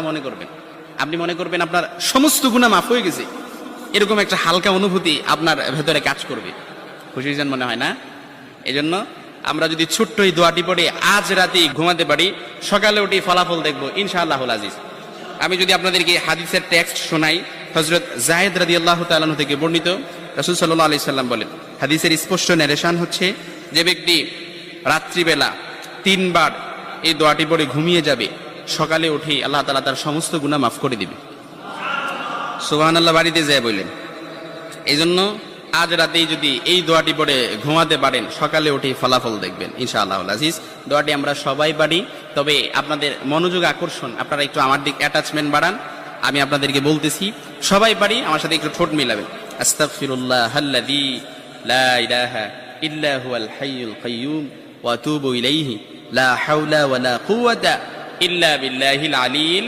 মনে করবেন, আপনি মনে করবেন আপনার সমস্ত গুনাহ মাফ হয়ে গেছে, এরকম একটা হালকা অনুভূতি আপনার ভেতরে কাজ করবে। খুশির জন্য মনে হয় না? এজন্য আমরা যদি ছোট্ট এই দোয়াটি পড়ে আজ রাতে ঘুমাতে পারি, সকালে উঠে ফলাফল দেখবো ইনশাআল্লাহুল আজিজ। আমি যদি আপনাদেরকে হাদিসের টেক্সট শোনাই, হযরত যায়েদ রাদিয়াল্লাহু তাআলা আনহু থেকে বর্ণিত, রাসূল সাল্লাল্লাহু আলাইহি সাল্লাম বলেন, হাদিসের স্পষ্ট ন্যারেশন হচ্ছে, যে ব্যক্তি রাত্রিবেলা 3 বার এই দোয়াটি পড়ে ঘুমিয়ে যাবে, সকালে উঠে আল্লাহ তাআলা তার সমস্ত গুনাহ মাফ করে দিবে। সুবহানাল্লাহ বাড়িতে যায় বললেন। এই জন্য আজ রাতেই যদি এই দোয়াটি পড়ে ঘুমাতে পারেন, সকালে উঠে ফলাফল দেখবেন ইনশাআল্লাহুল আজিজ। দোয়াটি আমরা সবাই পারি, তবে আপনাদের মনোযোগ আকর্ষণ, আপনারা একটু আমার দিক অ্যাটাচমেন্ট বাড়ান। আমি আপনাদেরকে বলতেছি, সবাই পারি, আমার সাথে একটু ঠোঁট মিলাবেন। আস্তাগফিরুল্লাহাল্লাযী লা ইলাহা ইল্লা হুয়াল হাইয়ুল কাইয়্যুম ওয়া আতুবু ইলাইহি লা হাওলা ওয়ালা কুওয়াতা ইল্লা বিল্লাহিল আলিয়্যিল